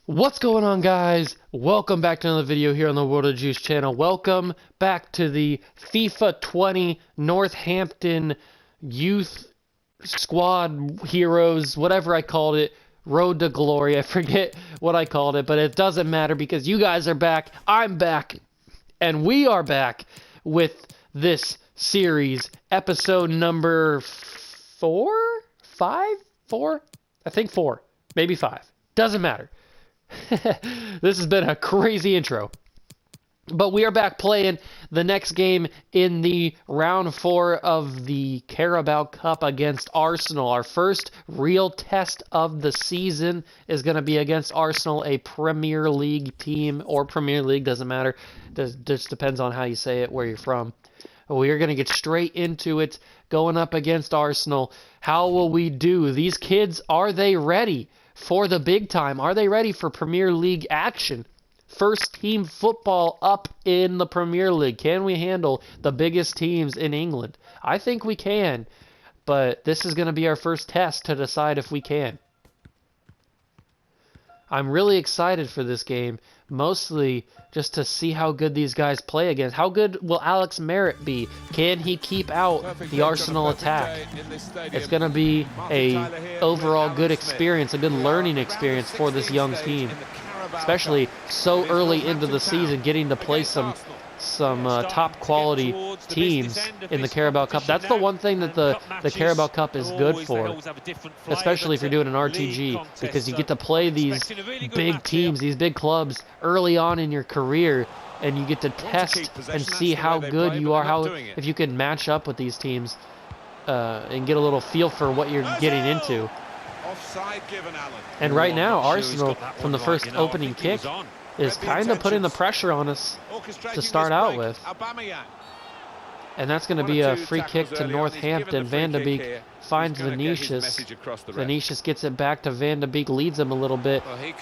What's going on, guys? Welcome back to another video here on the World of Juice channel. Welcome back to the FIFA 20 Northampton Youth Squad Heroes, whatever I called it, Road to Glory. I forget what I called it, but it doesn't matter because you guys are back, I'm back, and we are back with this series, episode number 4? 5? 4? I think 4. Maybe 5. Doesn't matter. This has been a crazy intro, but we are back playing the next game in the round 4 of the Carabao Cup against Arsenal. Our first real test of the season is going to be against Arsenal, a Premier League team, or Premier League, doesn't matter. Just depends on how you say it, where you're from. We are going to get straight into it, going up against Arsenal. How will we do? These kids, are they ready for the big time? Are they ready for Premier League action? First team football up in the Premier League. Can we handle the biggest teams in England? I think we can, but this is going to be our first test to decide if we can. I'm really excited for this game, mostly just to see how good these guys play against. How good will Alex Merritt be? Can he keep out the Arsenal attack? It's going to be a overall good experience, a good learning experience for this young team, especially so early into the season, getting to play some top quality teams in the Carabao Cup. That's the one thing that the Carabao Cup is good for, especially if you're doing an RTG, because you get to play these big teams, these big clubs early on in your career, and you get to test and see how good you are, if you can match up with these teams and get a little feel for what you're getting into. And right now, Arsenal, from the first opening kick, is kind of putting the pressure on us to start out with. And that's going to be a free kick to Northampton. Van de Beek finds Vinicius. Vinicius gets it back to Van de Beek, leads him a little bit.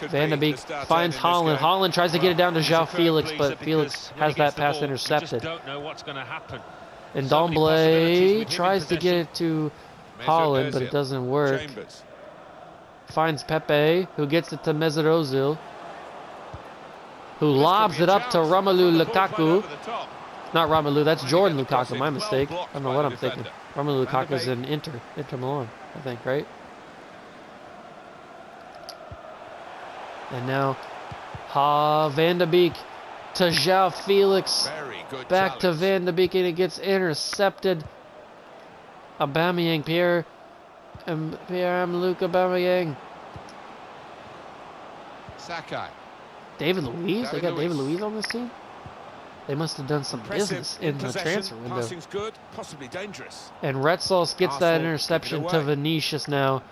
Van de Beek finds Holland. Holland tries to get it down to João Felix, but Felix has that pass intercepted. And Domblé tries to get it to Holland, but it doesn't work. Finds Pepe, who gets it to Mesut Ozil, who lobs it up to Romelu Lukaku. Not Romelu, that's Jordan Lukaku, my mistake. I don't know what I'm thinking. Romelu Lukaku's in Inter Milan, I think, right? And now, Van de Beek to João Felix. Back to Van de Beek, and it gets intercepted. Aubameyang, Pierre-Emerick Aubameyang. Sakai. David Luiz? They got David Luiz on this team? They must have done some business in the transfer window. Good, possibly dangerous. And Retsos gets that interception to Vinicius now.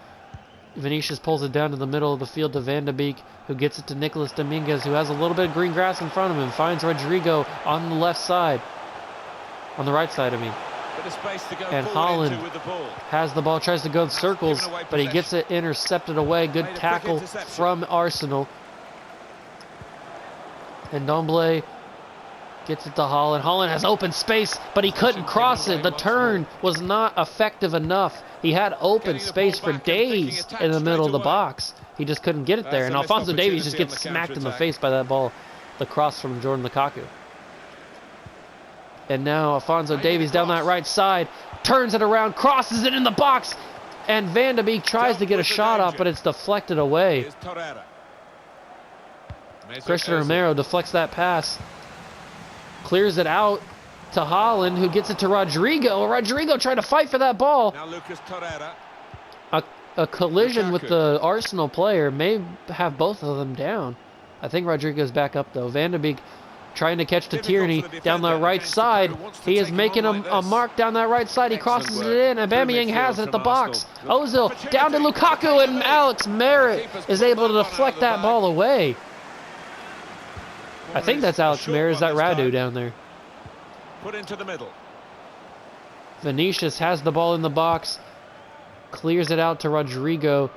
Vinicius pulls it down to the middle of the field to Van de Beek, who gets it to Nicolas Dominguez, who has a little bit of green grass in front of him. Finds Rodrigo on the left side. On the right side, I mean. And Holland has the ball, tries to go in circles, but he gets it intercepted away. Good tackle from Arsenal. And Domblé gets it to Holland. Holland has open space, but he couldn't cross it. The turn was not effective enough. He had open space for days in the middle of the box. He just couldn't get it there. And Alphonso Davies just gets smacked in the face by that ball. The cross from Jordan Lukaku. And now Alphonso Davies down that right side, turns it around, crosses it in the box. And Van de Beek tries to get a shot off, but it's deflected away. Christian Romero deflects that pass, clears it out to Holland, who gets it to Rodrigo. Rodrigo trying to fight for that ball. Now Lucas Torreira. A collision with the Arsenal player may have both of them down. I think Rodrigo's back up, though. Van de Beek trying to catch to Tierney down the right side. He is making a mark down that right side. He crosses it in. Aubameyang has it at the box. Ozil down to Lukaku, and Alex Merritt is able to deflect that ball away. I think that's Alex Merritt. Is that Radu down there? Put into the middle. Vinicius has the ball in the box. Clears it out to Rodrigo.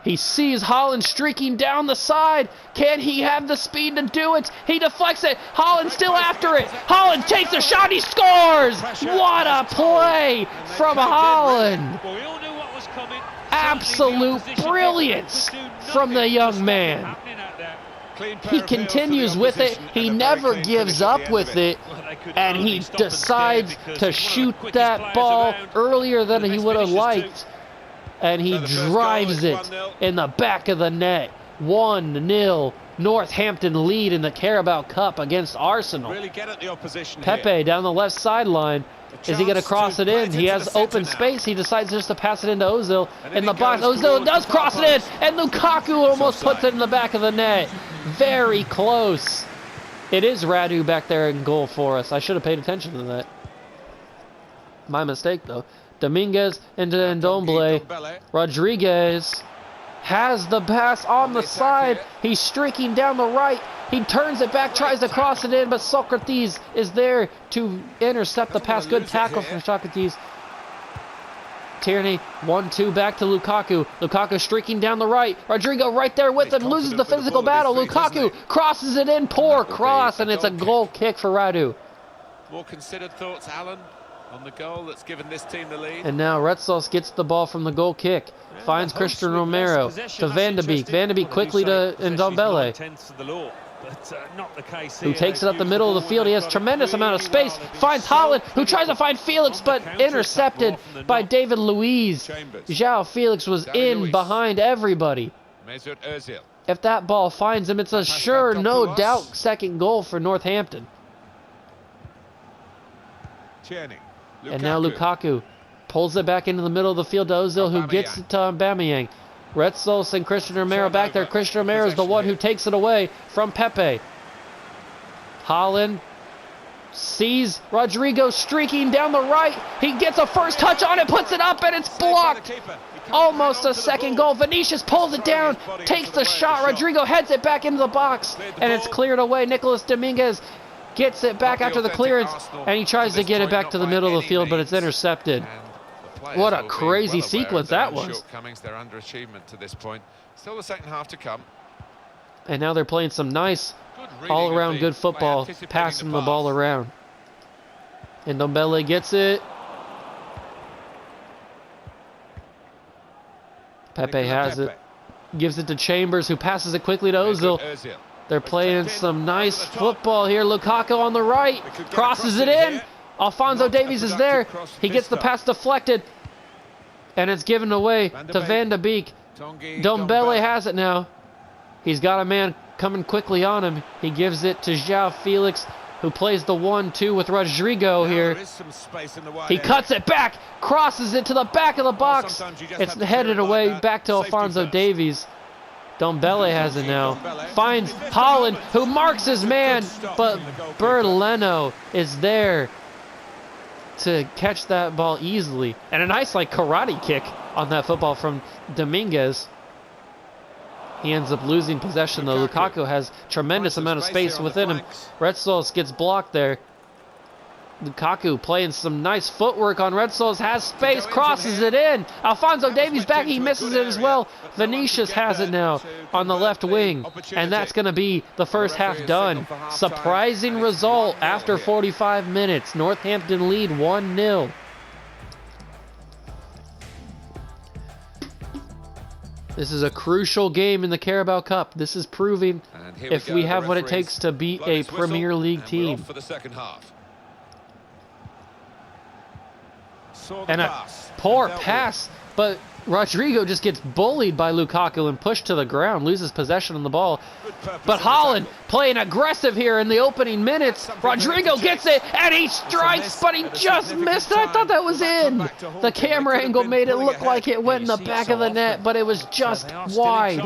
He sees Holland streaking down the side. Can he have the speed to do it? He deflects it. Holland still after it. Holland takes a shot. He scores. What a play from Holland. Absolute brilliance from the young man. He continues with it. He never gives up with it. And he decides to shoot that ball earlier than he would have liked. And he drives it in the back of the net. 1-0. Northampton lead in the Carabao Cup against Arsenal. Pepe down the left sideline. Is he going to cross it in? He has open space. He decides just to pass it into Ozil in the box. Ozil does cross it in, and Lukaku almost puts it in the back of the net. Very close. It is Radu back there in goal for us. I should have paid attention to that. My mistake, though. Dominguez into Ndombele. Rodriguez has the pass on the side. He's streaking down the right. He turns it back, tries to cross it in, but Socrates is there to intercept the pass. Good tackle from Socrates. Tierney, 1-2 back to Lukaku. Lukaku streaking down the right. Rodrigo right there with him, loses the physical battle. Lukaku crosses it in, poor cross, and it's a goal kick for Radu. More considered thoughts, Alan, on the goal that's given this team the lead. And now Retsos gets the ball from the goal kick. Finds Christian Romero to Van de Beek. Van de Beek quickly to Ndombele, who takes it up the middle of the field. He has tremendous amount of space. Finds Holland, who tries to find Felix, but intercepted by David Luiz. João Felix was in behind everybody. If that ball finds him, it's a sure, no doubt, second goal for Northampton. And now Lukaku pulls it back into the middle of the field to Ozil, who gets it to Aubameyang. Retsos and Christian Romero back there. Christian Romero is the one who takes it away from Pepe. Holland sees Rodrigo streaking down the right. He gets a first touch on it, puts it up, and it's blocked. Almost a second goal. Vinicius pulls it down, takes the shot. Rodrigo heads it back into the box, and it's cleared away. Nicolas Dominguez gets it back after the clearance, and he tries to get it back to the middle of the field, but it's intercepted. What a crazy sequence that was. Their underachievement to this point. Still the second half to come. And now they're playing some nice, all-around good football, passing the ball around. And Ndombele gets it. Pepe has it. Gives it to Chambers, who passes it quickly to Ozil. They're playing some nice football here. Lukaku on the right. Crosses it in. Alphonso Davies is there. He gets the pass deflected. And it's given away to Van de Beek. Ndombele has it now. He's got a man coming quickly on him. He gives it to João Felix, who plays the 1-2 with Rodrigo here. He cuts it back, crosses it to the back of the box. It's headed away back to Alphonso Davies. Ndombele has it now. Finds Holland, who marks his man, but Berleno is there to catch that ball easily. And a nice karate kick on that football from Dominguez. He ends up losing possession though. Lukaku has tremendous amount of space within him. Retsos gets blocked there. Lukaku playing some nice footwork on Retsos, has space, crosses it in. Alphonso Davies back, he misses it as well. Vinicius has it now on the left wing, and that's going to be the first half done. Surprising result after 45 minutes. Northampton lead 1-0. This is a crucial game in the Carabao Cup. This is proving if we have what it takes to beat a Premier League team. And a poor pass, but Rodrigo just gets bullied by Lukaku and pushed to the ground, loses possession on the ball. But Holland playing aggressive here in the opening minutes. Rodrigo gets it, and he strikes, but he just missed it. I thought that was in. The camera angle made it look like it went in the back of the net, but it was just wide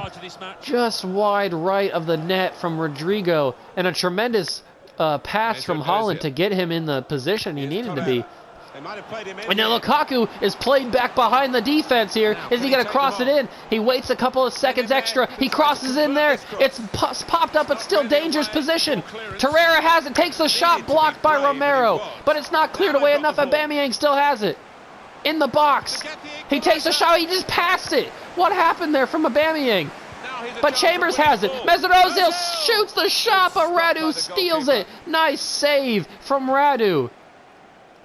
right of the net from Rodrigo. And a tremendous pass from Holland to get him in the position he needed to be. And now Lukaku is played back behind the defense here. Is he going to cross it in? He waits a couple of seconds extra. He crosses in there. It's popped up, but still dangerous position. Torreira has it, takes a shot, blocked by Romero. But it's not cleared away enough. Aubameyang still has it. In the box. He takes a shot. He just passed it. What happened there from Aubameyang? But Chambers has it. Mesut Ozil shoots the shot, but Radu steals it. Nice save from Radu.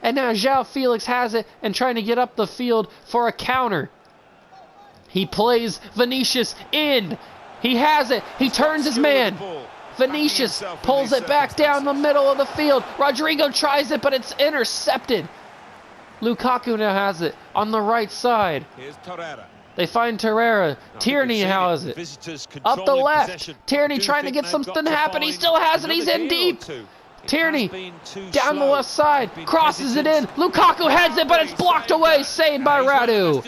And now João Felix has it and trying to get up the field for a counter. He plays Vinicius in. He has it. He turns his man. Vinicius pulls it back down the middle of the field. Rodrigo tries it, but it's intercepted. Lukaku now has it on the right side. They find Torreira. Tierney has it. Up the left. Tierney trying to get something to happen. He still has it. He's in deep. Tierney down the left side. Crosses it in. Lukaku heads it, but it's blocked away. Saved by Radu.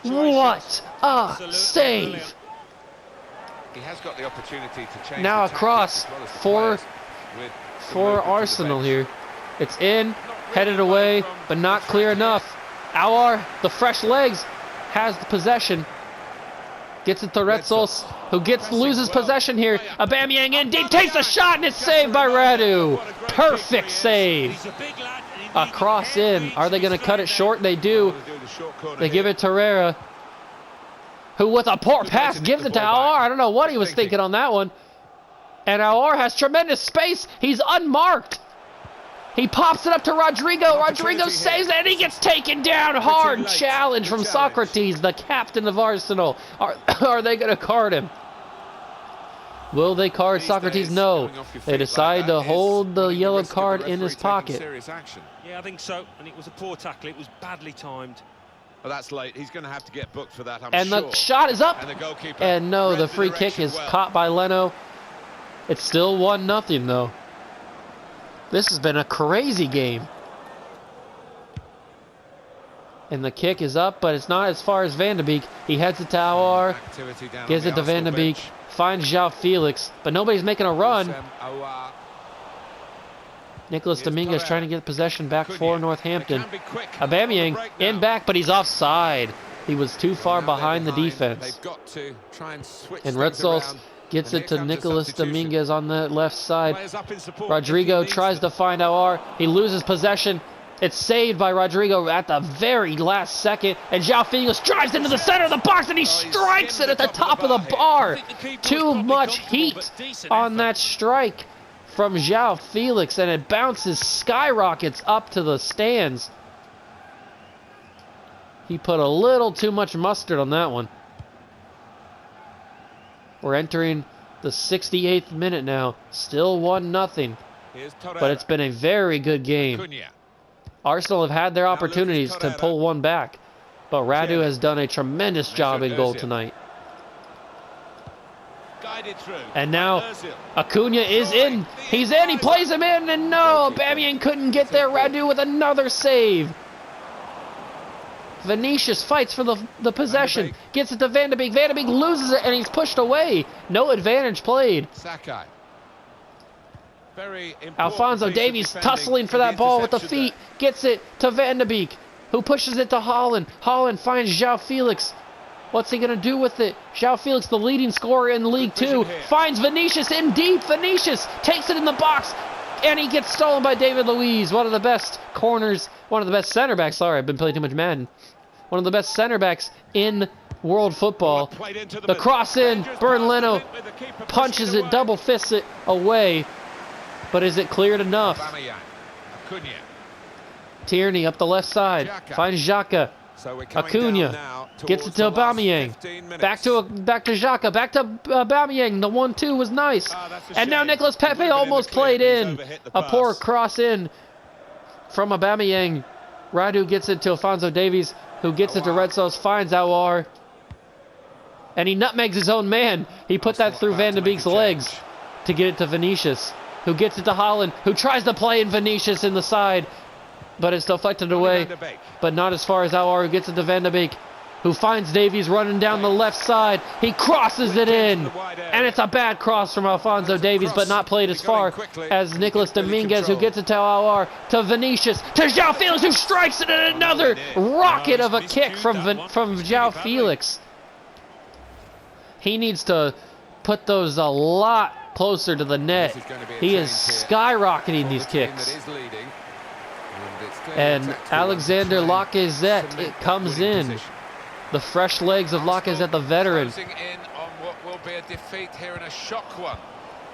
What a save. He has got the opportunity to change now across for Arsenal here. It's in, headed away, but not clear enough. Aouar, the fresh legs, has the possession. Gets it to Retsos, who loses possession here. Aubameyang in deep, takes a shot, and it's saved by Radu. Perfect save. A cross in. Are they going to cut it short? They do. They give it to Torreira, who with a poor pass gives it to Aouar. I don't know what he was thinking on that one. And Aouar has tremendous space. He's unmarked. He pops it up to Rodrigo. Rodrigo saves it, and he gets taken down hard. Challenge from Socrates, the captain of Arsenal. Are they going to card him? Will they card Socrates? No. They decide to hold the yellow card in his pocket. Yeah, I think so. And it was a poor tackle. It was badly timed. Well, that's late. He's going to have to get booked for that, I'm and sure. The shot is up. And the goalkeeper. And no, the free kick is caught by Leno. It's still 1-0 though. This has been a crazy game. And the kick is up, but it's not as far as Van de Beek. He heads it to Aouar, gives it to Van de Beek, finds João Felix, but nobody's making a run. Nicolas Dominguez trying to get possession back for Northampton. Aubameyang in back, but he's offside. He was too far behind the defense. And Retsos gets it to Nicolas Dominguez on the left side. Rodrigo tries to find Aouar. He loses possession. It's saved by Rodrigo at the very last second. And João Felix drives into the center of the box, and he strikes it at the top of the bar. Too much heat on that strike from João Felix, and it bounces, skyrockets up to the stands. He put a little too much mustard on that one. We're entering the 68th minute now. Still 1-0. But it's been a very good game. Arsenal have had their opportunities to pull one back, but Radu has done a tremendous job in goal tonight. And now Acuna is in. He's in. He plays him in, and no, Aubameyang couldn't get there. Radu with another save. Vinicius fights for the possession. Gets it to Van de Beek. Van de Beek loses it, and he's pushed away. No advantage played. Alphonso Davies tussling for that ball with the feet. Gets it to Van de Beek, who pushes it to Haaland. Haaland finds João Felix. What's he going to do with it? João Felix, the leading scorer in League 2, finds Vinicius in deep. Vinicius takes it in the box, and he gets stolen by David Luiz, one of the best corners, one of the best center backs. Sorry, I've been playing too much Madden. One of the best center backs in world football. The cross in, Bernd Leno punches it, double fists it away. But is it cleared enough? Tierney up the left side, finds Xhaka. Acuna gets it to Aubameyang. Back to Xhaka, back to Aubameyang. The 1-2 was nice. And now Nicolas Pepe almost played in. A poor cross in from Aubameyang. Radu gets it to Alphonso Davies, who gets it to Retsos, finds Aouar. And he nutmegs his own man. He put that through Van de Beek's legs to get it to Vinicius, who gets it to Haaland, who tries to play in Vinicius in the side, but it's deflected away, but not as far as Aouar, who gets it to Van de Beek, who finds Davies running down the left side. He crosses it in, and it's a bad cross from Alphonso Davies, but not played as far as Nicolas Dominguez, who gets it to Aouar, to Vinicius, to João Felix, who strikes it, and another rocket of a kick from João Felix. He needs to put those a lot closer to the net. He is skyrocketing these kicks. And Alexander Lacazette, it comes in. The fresh legs of Lacazette, the veteran. In on what will be a defeat here in a shock one.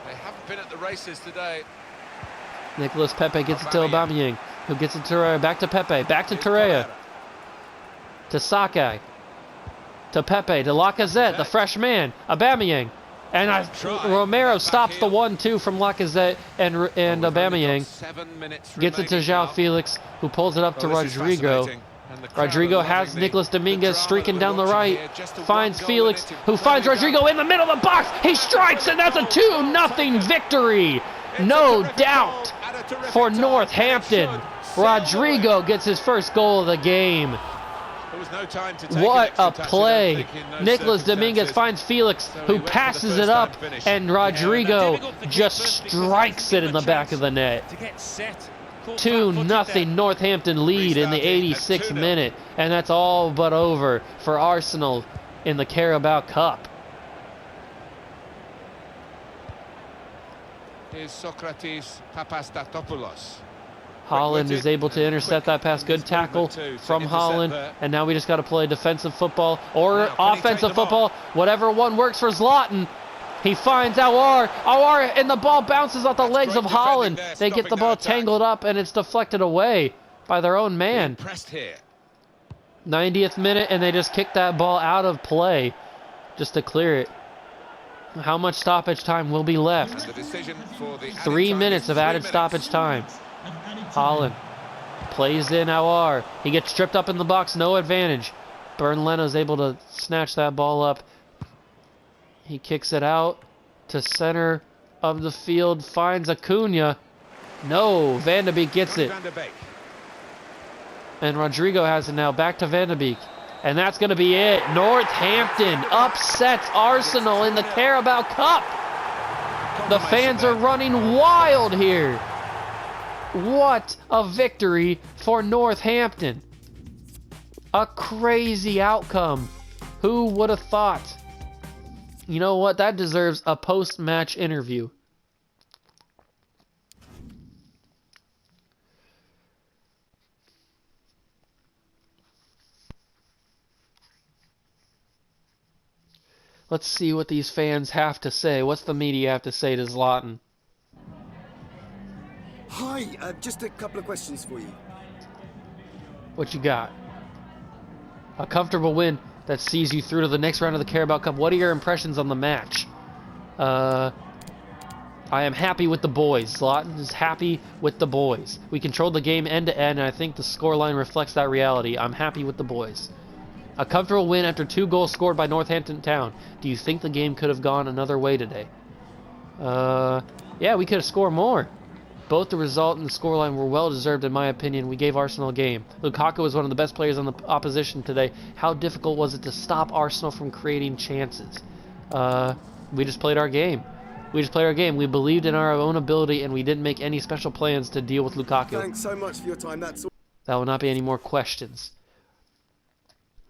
They haven't been at the races today. Nicolas Pepe gets it to Aubameyang, who gets it to Torreira, back to Pepe, back to Torreira, to Sakai. to Pepe, to Lacazette, the fresh man, Aubameyang. And Romero stops the 1-2 from Lacazette and Aubameyang. Gets it to João Felix, who pulls it up to Rodrigo. Rodrigo has Nicolas Dominguez streaking down the right. Finds Felix, who finds Rodrigo in the middle of the box. He strikes, and that's a 2-0 victory. No doubt for Northampton. Rodrigo gets his first goal of the game. What a play. Nicolas Dominguez finds Felix, who passes it up, and Rodrigo just strikes it in the back of the net. 2-0 Northampton lead in the 86th minute, and that's all but over for Arsenal in the Carabao Cup. Is Socrates Papastatopoulos. Holland is able to intercept that pass. Good tackle from Holland. And now we just got to play defensive football or offensive football. Whatever one works for Zlatan. He finds Aouar. Aouar, and the ball bounces off the legs of Holland. They get the ball tangled up, and it's deflected away by their own man. 90th minute, and they just kick that ball out of play just to clear it. How much stoppage time will be left? 3 minutes of added stoppage time. Holland plays in Aouar. He gets tripped up in the box, no advantage. Bernd Leno's able to snatch that ball up. He kicks it out to center of the field, finds Acuna. No, Van de Beek gets it. And Rodrigo has it now, back to Van de Beek. And that's going to be it. Northampton upsets Arsenal in the Carabao Cup. The fans are running wild here. What a victory for Northampton. A crazy outcome. Who would have thought? You know what? That deserves a post-match interview. Let's see what these fans have to say. What's the media have to say to Zlatan? Hi, just a couple of questions for you. What you got? A comfortable win that sees you through to the next round of the Carabao Cup. What are your impressions on the match? I am happy with the boys. Zlatan is happy with the boys. We controlled the game end to end, and I think the scoreline reflects that reality. I'm happy with the boys. A comfortable win after 2 goals scored by Northampton Town. Do you think the game could have gone another way today? Yeah, we could have scored more. Both the result and the scoreline were well-deserved, in my opinion. We gave Arsenal a game. Lukaku was one of the best players on the opposition today. How difficult was it to stop Arsenal from creating chances? We just played our game. We believed in our own ability, and we didn't make any special plans to deal with Lukaku. Thanks so much for your time. That's all. That will not be any more questions.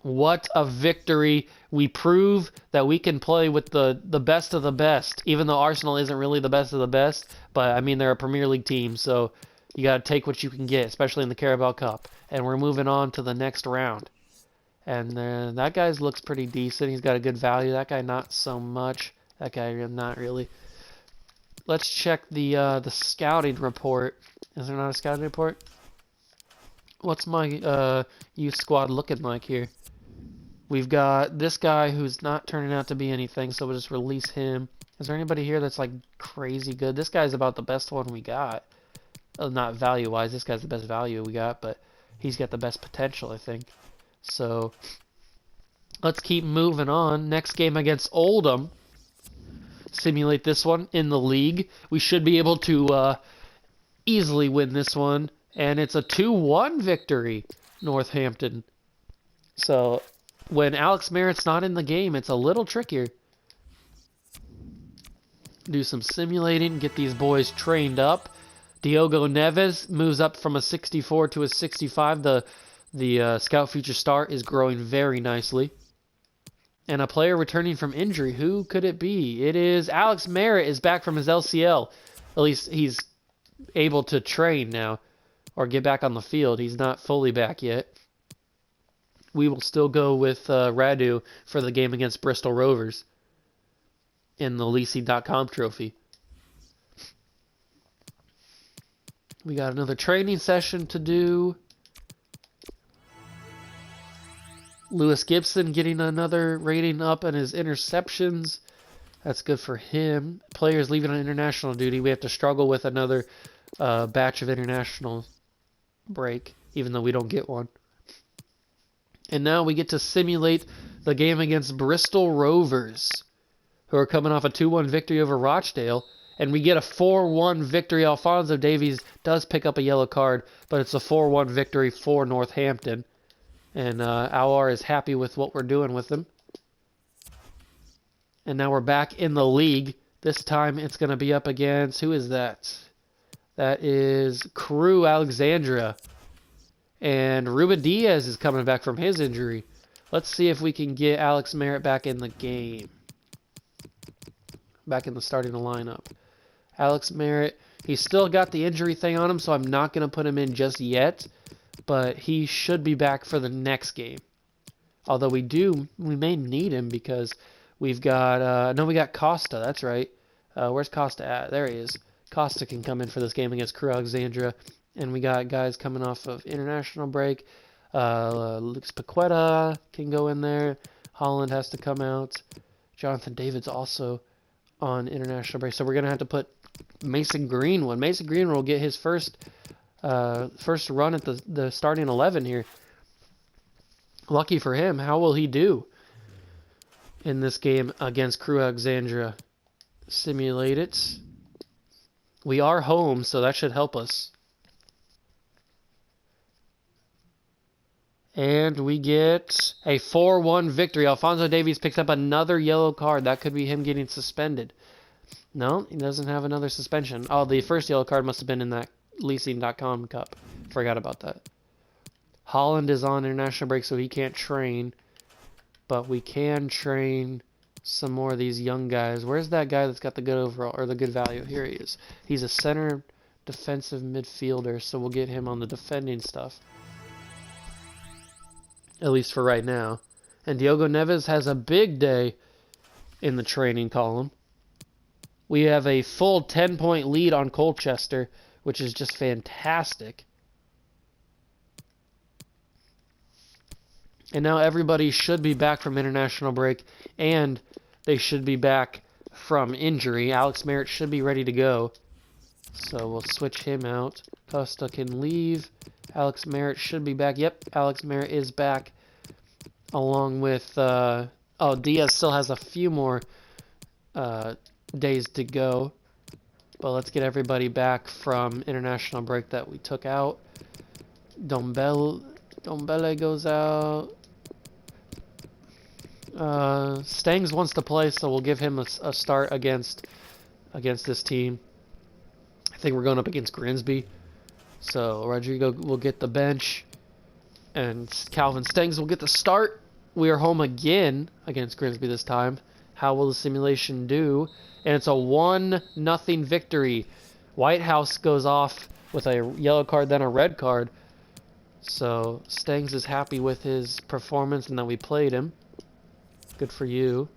What a victory. We prove that we can play with the best of the best, even though Arsenal isn't really the best of the best. But, I mean, they're a Premier League team, so you got to take what you can get, especially in the Carabao Cup. And we're moving on to the next round. And that guy looks pretty decent. He's got a good value. That guy, not so much. That guy, not really. Let's check the scouting report. Is there not a scouting report? What's my youth squad looking like here? We've got this guy who's not turning out to be anything, so we'll just release him. Is there anybody here that's like crazy good? This guy's about the best one we got. Not value-wise, this guy's the best value we got, but he's got the best potential, I think. So let's keep moving on. Next game against Oldham. Simulate this one in the league. We should be able to easily win this one. And it's a 2-1 victory, Northampton. So when Alex Merritt's not in the game, it's a little trickier. Do some simulating, get these boys trained up. Diogo Neves moves up from a 64 to a 65. The Scout Future Star is growing very nicely. And a player returning from injury. Who could it be? It is Alex Merritt is back from his LCL. At least he's able to train now or get back on the field. He's not fully back yet. We will still go with Radu for the game against Bristol Rovers in the Lisi.com trophy. We got another training session to do. Lewis Gibson getting another rating up in his interceptions. That's good for him. Players leaving on international duty. We have to struggle with another batch of international break, even though we don't get one. And now we get to simulate the game against Bristol Rovers, who are coming off a 2-1 victory over Rochdale. And we get a 4-1 victory. Alphonso Davies does pick up a yellow card, but it's a 4-1 victory for Northampton. And Awar is happy with what we're doing with him. And now we're back in the league. This time it's going to be up against... Who is that? That is Crew Alexandria. And Ruben Diaz is coming back from his injury. Let's see if we can get Alex Merritt back in the game. Back in the starting lineup. Alex Merritt, he's still got the injury thing on him, so I'm not going to put him in just yet. But he should be back for the next game. Although we may need him because we've got, we got Costa, that's right. Where's Costa at? There he is. Costa can come in for this game against Crew Alexandria. And we got guys coming off of international break. Lucas Paqueta can go in there. Holland has to come out. Jonathan David's also on international break. So we're going to have to put Mason Greenwood. Mason Greenwood will get his first run at the starting 11 here. Lucky for him. How will he do in this game against Crew Alexandria? Simulate it. We are home, so that should help us. And we get a 4-1 victory. Alphonso Davies picks up another yellow card. That could be him getting suspended. No, he doesn't have another suspension. Oh, the first yellow card must have been in that leasing.com cup. Forgot about that. Holland is on international break, so he can't train. But we can train some more of these young guys. Where's that guy that's got the good overall, or the good value? Here he is. He's a center defensive midfielder, so we'll get him on the defending stuff. At least for right now. And Diogo Neves has a big day in the training column. We have a full 10-point lead on Colchester, which is just fantastic. And now everybody should be back from international break, and they should be back from injury. Alex Merritt should be ready to go. So we'll switch him out. Costa can leave. Alex Merritt should be back. Yep, Alex Merritt is back. Along with... Diaz still has a few more days to go. But let's get everybody back from international break that we took out. Dombele goes out. Stangs wants to play, so we'll give him a start against this team. I think we're going up against Grimsby. So Rodrigo will get the bench. And Calvin Stangs will get the start. We are home again against Grimsby this time. How will the simulation do? And it's a 1-0 victory. Whitehouse goes off with a yellow card, then a red card. So Stangs is happy with his performance and that we played him. Good for you.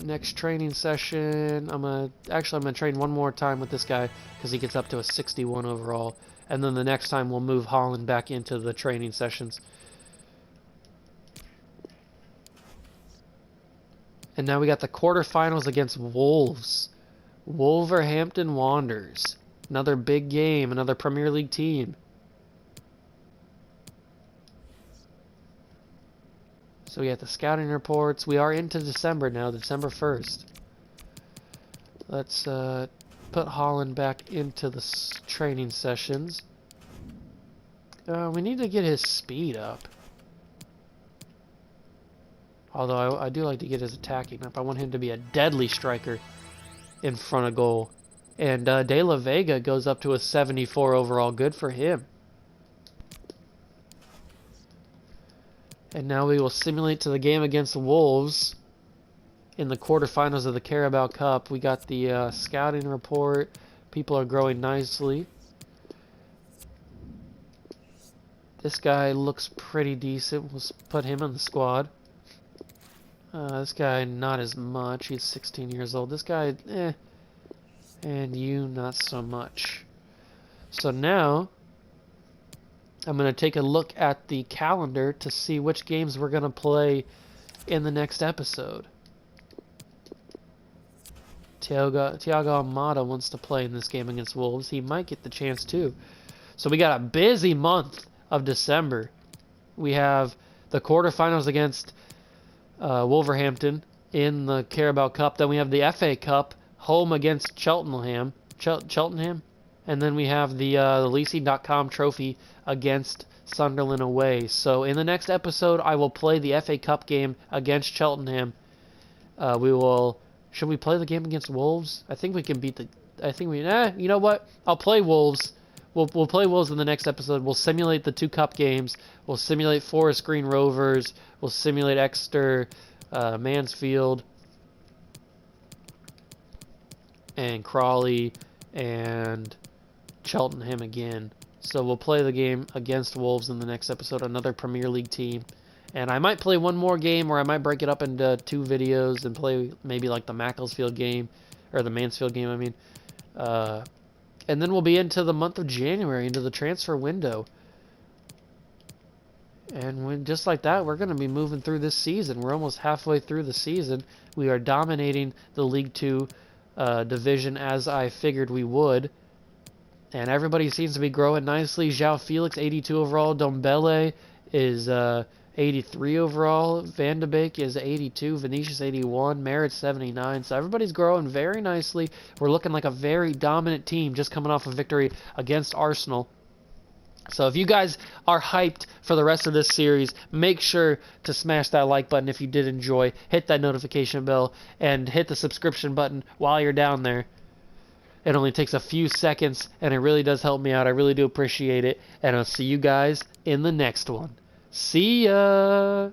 Next training session, I'm gonna train one more time with this guy because he gets up to a 61 overall. And then the next time we'll move Holland back into the training sessions. And now we got the quarterfinals against Wolves. Wolverhampton Wanderers. Another big game, another Premier League team. So we got the scouting reports. We are into December now, December 1st. Let's put Holland back into the training sessions. We need to get his speed up. Although I do like to get his attacking up. I want him to be a deadly striker in front of goal. And De La Vega goes up to a 74 overall. Good for him. And now we will simulate to the game against the Wolves in the quarterfinals of the Carabao Cup. We got the scouting report. People are growing nicely. This guy looks pretty decent. We'll put him in the squad. This guy, not as much. He's 16 years old. This guy, And you, not so much. So now, I'm going to take a look at the calendar to see which games we're going to play in the next episode. Thiago Almada wants to play in this game against Wolves. He might get the chance too. So we got a busy month of December. We have the quarterfinals against Wolverhampton in the Carabao Cup. Then we have the FA Cup home against Cheltenham. And then we have the Leasing.com trophy against Sunderland away. So in the next episode, I will play the FA Cup game against Cheltenham. Should we play the game against Wolves? I think we can beat you know what? I'll play Wolves. We'll play Wolves in the next episode. We'll simulate the 2 cup games. We'll simulate Forest Green Rovers. We'll simulate Exeter, Mansfield, and Crawley, and Cheltenham again. So we'll play the game against Wolves in the next episode, another Premier League team. And I might play one more game, or I might break it up into 2 videos and play maybe like the Macclesfield game, or the Mansfield game, I mean. And then we'll be into the month of January, into the transfer window. And just like that, we're going to be moving through this season. We're almost halfway through the season. We are dominating the League 2 division as I figured we would. And everybody seems to be growing nicely. João Felix, 82 overall. Dombele is 83 overall. Van de Beek is 82. Vinicius, 81. Merritt, 79. So everybody's growing very nicely. We're looking like a very dominant team just coming off a victory against Arsenal. So if you guys are hyped for the rest of this series, make sure to smash that like button if you did enjoy. Hit that notification bell and hit the subscription button while you're down there. It only takes a few seconds, and it really does help me out. I really do appreciate it. And I'll see you guys in the next one. See ya!